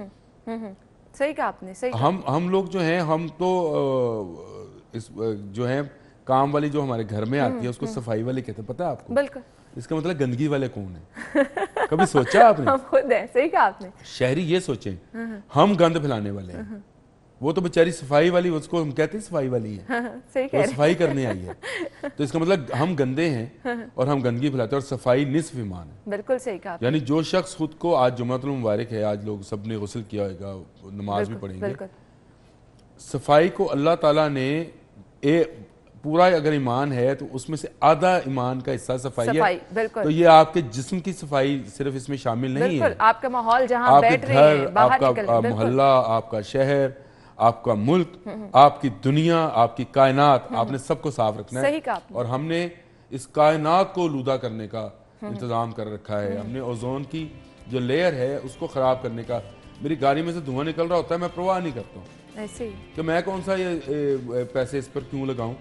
صحیح کہا آپ نے. صحیح. ہم لوگ جو ہیں ہم تو جو ہیں کام والی جو ہمارے گھر میں آتی ہے اس کو صفائی والی کہتے ہیں. پتہ ہے آپ کو؟ بالکل. اس کا مطلب گندگی والے کون ہیں؟ کبھی سوچا آپ نے؟ ہم خود ہیں. صحیح کہا آپ نے. شہری یہ سوچیں ہم گند پھیلانے والے ہیں. وہ تو بیچاری صفائی والی، اس کو ہم کہتے ہیں صفائی والی ہے، وہ صفائی کرنے آئی ہے. تو اس کا مطلب ہم گندے ہیں اور ہم گندگی پھیلاتے ہیں. اور صفائی نصف ایمان ہے. بالکل صحیح کہا. یعنی جو شخص خود کو، آج جمعۃ المبارک ہے، آج لوگ سب نے غسل کیا ہوئے گا، نماز بھی پڑھیں گے. صفائی کو اللہ تعالیٰ نے پورا اگر ایمان ہے تو اس میں سے آدھا ایمان کا حصہ صفائی ہے. تو یہ آپ کے جسم کی صفائی صرف اس میں شامل نہیں ہے. آپ کا ماحول جہاں بیٹھ رہے ہیں، آپ کا محلہ، آپ کا شہر، آپ کا ملک، آپ کی دنیا، آپ کی کائنات، آپ نے سب کو صاف رکھنا ہے. اور ہم نے اس کائنات کو آلودہ کرنے کا انتظام کر رکھا ہے. ہم نے اوزون کی جو لیئر ہے اس کو خراب کرنے کا. میری گاڑی میں سے دھواں نکل رہا ہوتا ہے، میں پرواہ نہیں کرتا ہوں کہ میں کون سا یہ پیسے اس پر کیوں لگاؤں،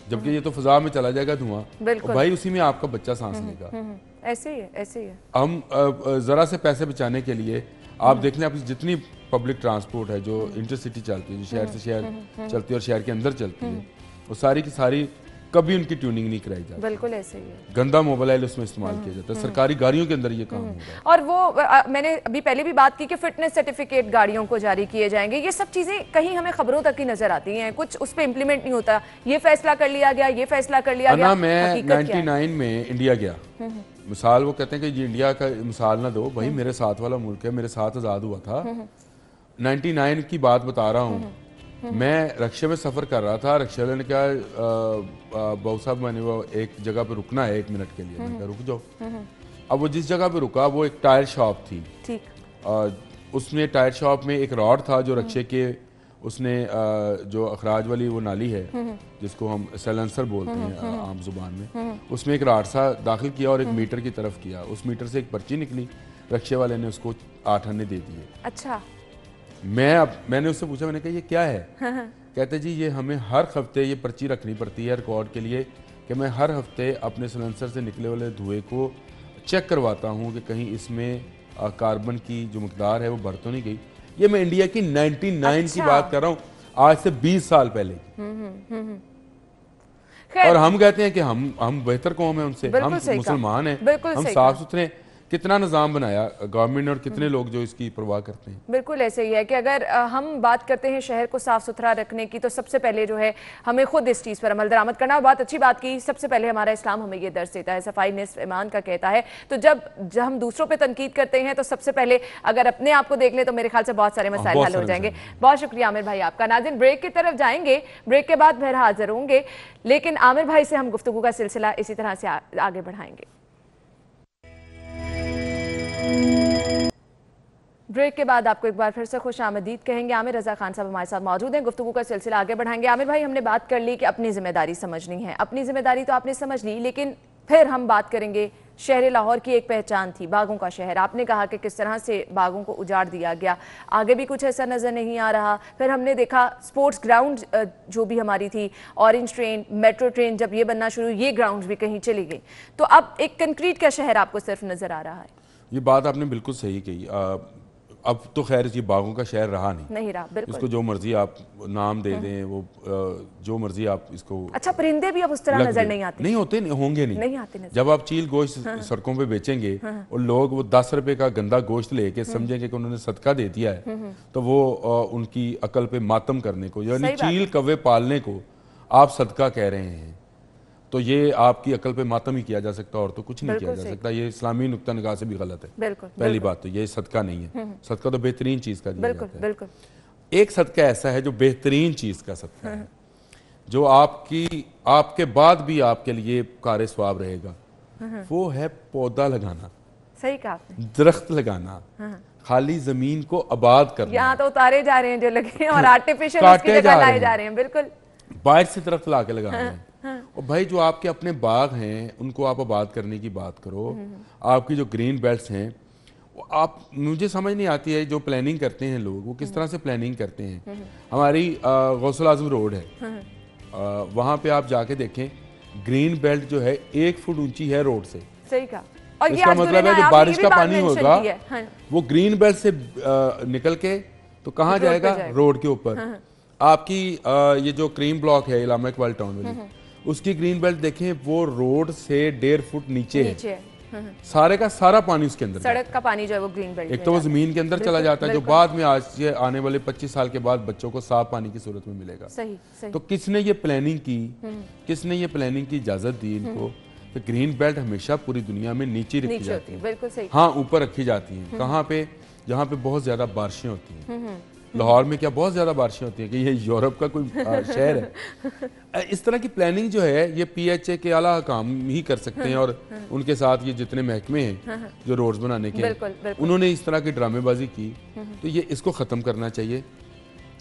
جبکہ یہ تو فضا میں چلا جائے گا دھواں. بھائی اسی میں آپ کا بچہ سانس لے گا. ایسے ہی ہے. ایسے ہی ہے. ہم ذرا سے پیسے بچانے کے لیے آپ دیکھ لیں، آپ جتنی پبلک ٹرانسپورٹ ہے جو انٹر سٹی چلتی ہے، جو شہر سے شہر چلتی ہے اور شہر کے اندر چلتی ہے، وہ ساری کی ساری کبھی ان کی ٹیوننگ نہیں کرائی جاتی. بالکل ایسے ہی ہے. گندا موبائل اس میں استعمال کیا جاتا ہے. سرکاری گاڑیوں کے اندر یہ کام ہوگا. اور وہ میں نے ابھی پہلے بھی بات کی کہ فٹنس سرٹیفکیٹ گاڑیوں کو جاری کیے جائیں گے. یہ سب چیزیں کہیں ہمیں خبروں تک ہی نظر آتی ہیں، کچھ اس پہ امپلیمنٹ نہیں ہوتا. یہ فیصلہ کر لیا گیا، یہ فیصلہ کر لیا گیا. میں 99 میں انڈیا گیا. مثال وہ کہتے ہیں کہ یہ انڈیا کا مثال نہ دو. بھائی میرے ساتھ والا ملک ہے، میرے ساتھ آزاد ہوا تھا. 99 کی بات بتا رہا ہوں. میں رکشے میں سفر کر رہا تھا. رکشے والے نے کہا بہو صاحب میں نے وہ ایک جگہ پہ رکنا ہے 1 منٹ کے لیے. میں نے کہا رک جاؤ. اب وہ جس جگہ پہ رکا وہ ایک ٹائر شاپ تھی. اس میں ٹائر شاپ میں ایک راڈ تھا جو رکشے کے اس نے جو اخراج والی وہ نالی ہے جس کو ہم سیلنسر بولتے ہیں عام زبان میں، اس میں ایک راڈ سا داخل کیا اور ایک میٹر کی طرف کیا. اس میٹر سے ایک پرچی نکلی. رکشے والے نے اس کو 8 آنے دے دیے. اچھا. میں نے اس سے پوچھا، میں نے کہا یہ کیا ہے؟ کہتے جی یہ ہمیں ہر ہفتے یہ پرچی رکھنی پڑتی ہے ریکارڈ کے لیے کہ میں ہر ہفتے اپنے سلنسر سے نکلے والے دھوئے کو چیک کرواتا ہوں کہ کہیں اس میں کاربن کی جو مقدار ہے وہ بڑھ تو نہیں گئی. یہ میں انڈیا کی 99 کی بات کر رہا ہوں، آج سے 20 سال پہلے کی. اور ہم کہتے ہیں کہ ہم بہتر قوم ہیں ان سے، ہم مسلمان ہیں، ہم صاف ستھرے ہیں. कितना निज़ाम बनाया गवर्नमेंट और कितने लोग जो इसकी परवाह करते हैं। बिल्कुल ऐसे ही है कि अगर हम बात करते हैं शहर को साफ सुथरा रखने की, तो सबसे पहले जो है हमें खुद इस चीज़ पर अमल दरामद करना। बहुत अच्छी बात की, सबसे पहले हमारा इस्लाम हमें ये दर्ज देता है, सफाई निस्फ ईमान का कहता है। तो जब हम दूसरों पे तनकीद करते हैं तो सबसे पहले अगर अपने आप को देख ले तो मेरे ख्याल से बहुत सारे मसाइल हल हो जाएंगे। बहुत शुक्रिया आमिर भाई आपका। नाज़रीन, ब्रेक की तरफ जाएंगे, ब्रेक के बाद फिर हाजिर होंगे, लेकिन आमिर भाई से हम गुफ्तगू का सिलसिला इसी तरह से आगे बढ़ाएंगे। ब्रेक के बाद आपको एक बार फिर से खुश आमदीद कहेंगे। आमिर रज़ा खान साहब हमारे साथ मौजूद हैं, गुफ्तगू का सिलसिला आगे बढ़ाएंगे। आमिर भाई, हमने बात कर ली कि अपनी जिम्मेदारी समझनी है, अपनी जिम्मेदारी तो आपने समझ ली, लेकिन फिर हम बात करेंगे शहर लाहौर की एक पहचान थी, बागों का शहर। आपने कहा कि किस तरह से बागों को उजाड़ दिया गया, आगे भी कुछ ऐसा नज़र नहीं आ रहा। फिर हमने देखा स्पोर्ट्स ग्राउंड जो भी हमारी थी, ऑरेंज ट्रेन, मेट्रो ट्रेन जब ये बनना शुरू, ये ग्राउंड भी कहीं चली गई। तो अब एक कंक्रीट का शहर आपको सिर्फ नज़र आ रहा है। ये बात आपने बिल्कुल सही कही। अब तो खैर ये बागों का शहर रहा नहीं रहा, बिल्कुल। इसको जो मर्जी आप नाम दे दें, वो जो मर्जी आप इसको। अच्छा, परिंदे भी अब उस तरह नजर नहीं आते, नहीं होते, होंगे नहीं आते नजर। जब आप चील गोश्त सड़कों पे बेचेंगे और लोग वो 10 रुपए का गंदा गोश्त लेके समझेंगे कि उन्होंने सदका दे दिया है, तो वो उनकी अकल पे मातम करने को, यानी चील कव्वे पालने को आप सदका कह रहे हैं, तो ये आपकी अकल पे मातम ही किया जा सकता, और तो कुछ नहीं किया जा सकता। ये इस्लामी नुक्ता निगाह से भी गलत है। पहली बात तो ये सदका नहीं है, सदका तो बेहतरीन चीज का दिया जाता है। एक सदका ऐसा है जो बेहतरीन चीज का सदका है, जो आपके बाद भी आपके लिए कार सवाब रहेगा, वो है पौधा लगाना। सही कहा आपने, दरख्त लगाना, खाली जमीन को आबाद करना। यहाँ तो उतारे जा रहे हैं जो लगे हैं और आर्टिफिशियल उसकी जगह लाए जा रहे हैं। बिल्कुल, बाहर से दरख्त ला के लगाना है। और भाई जो आपके अपने बाग हैं उनको आप आबाद करने की बात करो। आपकी जो ग्रीन बेल्ट्स हैं, आप, मुझे समझ नहीं आती है जो प्लानिंग करते हैं लोग, वो किस तरह से प्लानिंग करते हैं। हमारी गौसल आजम रोड है, वहाँ पे आप जाके देखें, ग्रीन बेल्ट जो है 1 फुट ऊंची है रोड से। सही कहा। और इसका मतलब है जो बारिश का पानी होगा वो ग्रीन बेल्ट से निकल के तो कहाँ जाएगा, रोड के ऊपर। आपकी ये जो क्रीम ब्लॉक है इलामा इकबाल टाउन वाली, उसकी ग्रीन बेल्ट देखें, वो रोड से 1.5 फुट नीचे है। सारे का सारा पानी उसके अंदर, सड़क का पानी जो है वो ग्रीन बेल्ट एक तो वो जमीन के अंदर चला जाता है, जो बाद में आज ये आने वाले 25 साल के बाद बच्चों को साफ पानी की सूरत में मिलेगा। सही। तो किसने ये प्लानिंग की, किसने ये प्लानिंग की इजाजत दी इनको? तो ग्रीन बेल्ट हमेशा पूरी दुनिया में नीचे रखी जाती है, बिल्कुल सही। हाँ, ऊपर रखी जाती है। कहाँ पे? जहाँ पे बहुत ज्यादा बारिशें होती हैं। लाहौर में क्या बहुत ज्यादा बारिशें होती हैं कि ये यूरोप का कोई शहर है। इस तरह की प्लानिंग जो है ये PHA के आला काम ही कर सकते हैं, और उनके साथ ये जितने महकमे हैं जो रोड्स बनाने के, उन्होंने इस तरह की ड्रामेबाजी की। तो ये इसको खत्म करना चाहिए।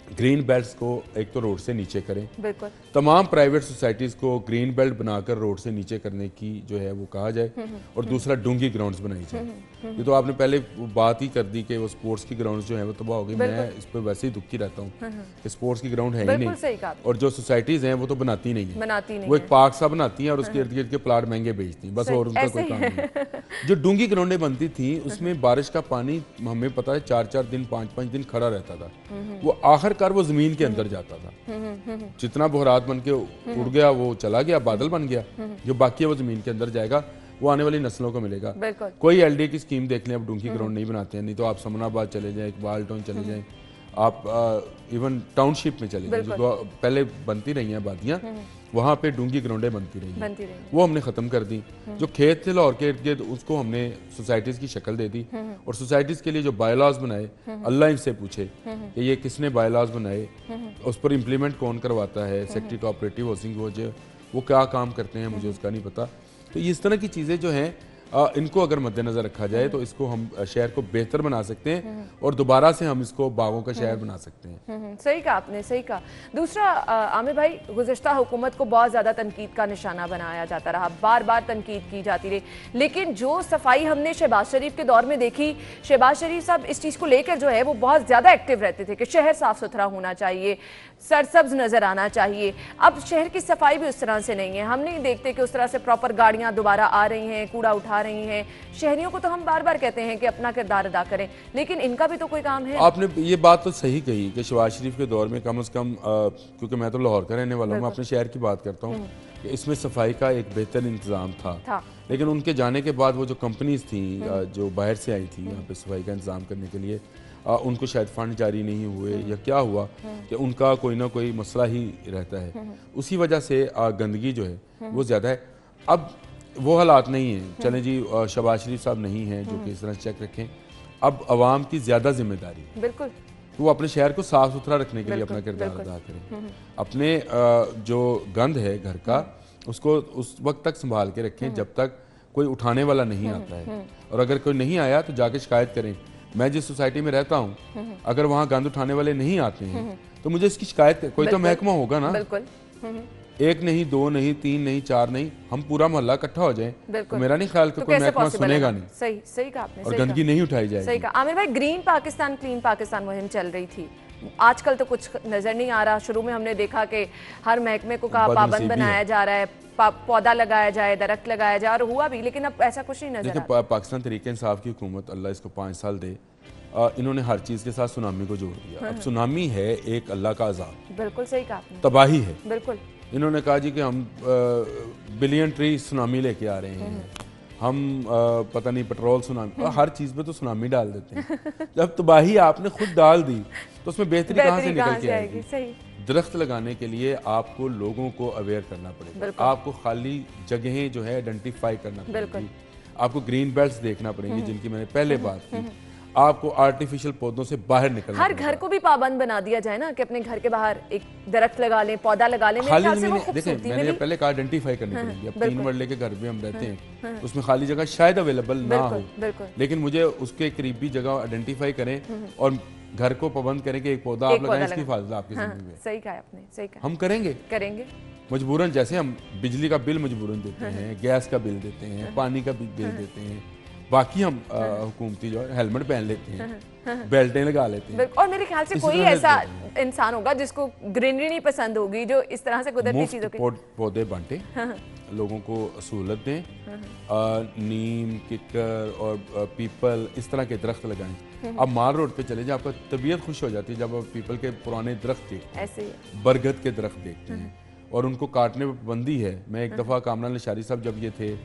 ग्रीन बेल्ट्स को एक तो रोड से नीचे करें, बिल्कुल। तमाम प्राइवेट सोसाइटीज को ग्रीन बेल्ट बनाकर रोड से नीचे करने की जो है वो कहा जाए, और दूसरा डूंगी ग्राउंड्स बनाई जाए। ये तो आपने पहले बात ही कर दी कि वो स्पोर्ट्स की ग्राउंड्स जो है वो तबाह हो गई। मैं इस पर वैसे ही दुखी रहता हूँ कि स्पोर्ट्स की ग्राउंड है ही नहीं, और जो सोसाइटीज हैं वो तो बनाती नहीं है, वो एक पार्क सा बनाती हैं और उसके इर्द गिर्द के प्लाट महंगे बेचती हैं, बस, और उनका कोई काम नहीं। जो डूंगी ग्राउंडें बनती थी उसमें बारिश का पानी हमें पता है 4-4 दिन 5-5 दिन खड़ा रहता था, वो आखिरकार वो जमीन के अंदर जाता था। जितना बुहरात बन के उड़ गया वो चला गया, बादल बन गया, जो बाकी है वो जमीन के अंदर जाएगा, वो आने वाली नस्लों को मिलेगा। कोई LD की स्कीम देख लें, अब डूंगी ग्राउंड नहीं बनाते हैं, नहीं तो आप समनाबाद चले जाएं, इकबाल टाउन चले जाएं, आप इवन टाउनशिप में चले जाएं, जो पहले बनती रही हैं आबादियाँ, वहाँ पे डूंगी ग्राउंडें बनती रही, वो हमने ख़त्म कर दी। जो खेत थे लाहौर के इर्द गिर्द उसको हमने सोसाइटीज़ की शक्ल दे दी, और सोसाइटीज़ के लिए जो बायलॉज बनाए, अल्लाह इनसे पूछे कि ये किसने बायलॉज बनाए, उस पर इम्प्लीमेंट कौन करवाता है, सेक्रेटरी कोऑपरेटिव हाउसिंग वो क्या काम करते हैं, मुझे उसका नहीं पता। तो इस तरह की चीज़ें जो हैं इनको अगर मद्देनजर रखा जाए तो इसको हम शहर को बेहतर बना सकते हैं, और दोबारा से हम इसको बागों का शहर बना सकते हैं। सही कहा आपने, सही कहा। दूसरा, आमिर भाई, गुज़िश्ता हुकूमत को बहुत ज़्यादा तनकीद का निशाना बनाया जाता रहा, बार बार तनकीद की जाती रही, लेकिन जो सफाई हमने शहबाज शरीफ के दौर में देखी, शहबाज शरीफ साहब इस चीज़ को लेकर जो है वो बहुत ज़्यादा एक्टिव रहते थे कि शहर साफ़ सुथरा होना चाहिए, सरसब्ज नज़र आना चाहिए। अब शहर की सफाई भी उस तरह से नहीं है, हम नहीं देखते कि उस तरह से प्रॉपर गाड़ियाँ दोबारा आ रही हैं, कूड़ा उठा उठा रही हैं। शहरियों को तो हम बार बार कहते हैं कि अपना किरदार अदा करें, लेकिन इनका भी तो कोई काम है। आपने ये बात तो सही कही कि शहबाज शरीफ के दौर में कम से कम, क्योंकि मैं तो लाहौर का रहने वाला हूँ, मैं अपने शहर की बात करता हूँ, कि इसमें सफाई का एक बेहतर इंतज़ाम था। लेकिन उनके जाने के बाद वो जो कंपनीज थी जो बाहर से आई थी यहाँ पे सफाई का इंतज़ाम करने के लिए, उनको शायद फंड जारी नहीं हुए या क्या हुआ कि उनका कोई ना कोई मसला ही रहता है, उसी वजह से गंदगी जो है वो ज़्यादा है। अब वो हालात नहीं हैं, चलें जी शहबाज शरीफ साहब नहीं हैं जो कि इस तरह चेक रखें, अब आवाम की ज़्यादा जिम्मेदारी है, बिल्कुल, तो वो अपने शहर को साफ़ सुथरा रखने के लिए अपना किरदार अदा करें। अपने जो गंद है घर का उसको उस वक्त तक संभाल के रखें जब तक कोई उठाने वाला नहीं आता है, और अगर कोई नहीं आया तो जाके शिकायत करें। मैं जिस सोसाइटी में रहता हूँ अगर वहाँ गंद उठाने वाले नहीं आते हैं तो मुझे इसकी शिकायत, कोई तो महकमा होगा ना, बिल्कुल, एक नहीं, दो नहीं, तीन नहीं, चार नहीं, हम पूरा मोहल्ला इकट्ठा हो जाए तो मेरा नहीं ख्याल कि तो कोई महकमा सुनेगा नहीं। सही कहा आपने, और गंदगी नहीं उठाई जाएगी। सही कहा। आमिर भाई, ग्रीन पाकिस्तान क्लीन पाकिस्तान मुहिम चल रही थी, आजकल तो कुछ नजर नहीं आ रहा। शुरू में हमने देखा कि हर महकमे को कहा पाबंद बनाया जा रहा है, पौधा लगाया जाए, दरख्त लगाया जाए, और हुआ भी, लेकिन अब ऐसा कुछ नहीं नजर आ रहा। पाकिस्तान तहरीक इंसाफ की हुकूमत, अल्लाह इसको 5 साल दे, इन्होंने हर चीज़ के साथ सुनामी को जोड़ दिया। अब सुनामी है एक अल्लाह का अज़ाब, बिल्कुल सही कहा आपने, तबाही है। बिल्कुल, इन्होंने कहा जी कि हम बिलियन ट्री सुनामी लेके आ रहे हैं, हम पता नहीं पेट्रोल सुनामी, हर चीज़ पे तो सुनामी डाल देते हैं। जब तबाही आपने खुद डाल दी तो उसमें बेहतरी कहाँ से निकल के आएगी? दरख्त लगाने के लिए आपको लोगों को अवेयर करना पड़ेगा, आपको खाली जगहें जो है आइडेंटिफाई करना पड़ेगी, आपको ग्रीन बेल्ट्स देखना पड़ेंगी जिनकी मैंने पहले बात की, आपको आर्टिफिशियल पौधों से बाहर निकलना, हर घर को भी पाबंद बना दिया जाए ना कि अपने घर के बाहर एक दरख्त लगा लें, पौधा लगा लें। खाली देखें, मैंने पहले कहा आइडेंटिफाई करनी पड़ेगी। अब 3 मरले के घर में हम रहते हैं, उसमें खाली जगह शायद अवेलेबल ना हो, लेकिन मुझे उसके करीबी जगह आइडेंटिफाई करें और घर को पाबंद करें कि एक पौधा आप लगाएं, इसकी हिफाजत आपकी जिंदगी में। सही कहा आपने, सही कहा। हम करेंगे मजबूरन, जैसे हम बिजली का बिल मजबूरन देते हैं, गैस का बिल देते हैं, पानी का बिल देते हैं, बाकी हम हुकूमती जो है हेलमेट पहन लेते हैं, बेल्टें लगा लेते हैं। और मेरे ख्याल से कोई ऐसा इंसान होगा जिसको ग्रीनरी नहीं पसंद होगी जो इस तरह से कुदरती चीजों के पौधे बांटे, लोगों को सहूलत दें, नीम, किक्कर और पीपल इस तरह के दरख्त लगाएं। आप माल रोड पे चले जाए, आपका तबीयत खुश हो जाती है जब आप पीपल के पुराने दरख्त देखते हैं, बरगद के दरख्त देखते हैं, और उनको काटने पर पाबंदी है। मैं एक दफ़ा कामरान निशारी साहब जब ये थे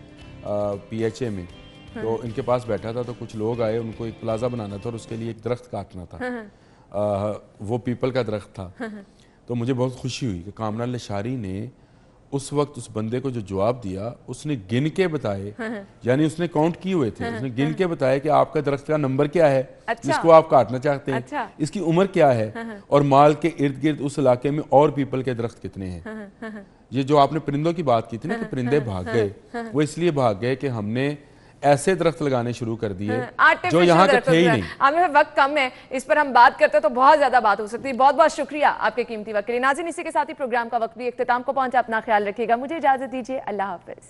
PHA में, तो इनके पास बैठा था, तो कुछ लोग आए, उनको एक प्लाजा बनाना था और उसके लिए एक दरख्त काटना था, वो पीपल का दरख्त था। तो मुझे बहुत खुशी हुई कि कामरान निशारी ने उस वक्त उस बंदे को जो जवाब दिया, उसने गिन के बताए, यानी उसने काउंट किए हुए थे, उसने गिन के बताया कि आपका दरख्त का नंबर क्या है, जिसको आप काटना चाहते हैं, इसकी उम्र क्या है, और माल के इर्द गिर्द उस इलाके में और पीपल के दरख्त कितने हैं। ये जो आपने परिंदों की बात की थी ना कि परिंदे भाग गए, वो इसलिए भाग गए कि हमने ऐसे दरख्त लगाने शुरू कर दिए जो यहाँ के थे ही नहीं। हमें वक्त कम है, इस पर हम बात करते तो बहुत ज्यादा बात हो सकती है। बहुत बहुत शुक्रिया आपके कीमती वक्त के लिए। नाज़रीन, इसी के साथ ही प्रोग्राम का वक्त भी इख्तिताम को पहुंचा। अपना ख्याल रखिएगा, मुझे इजाजत दीजिए, अल्लाह हाफिज।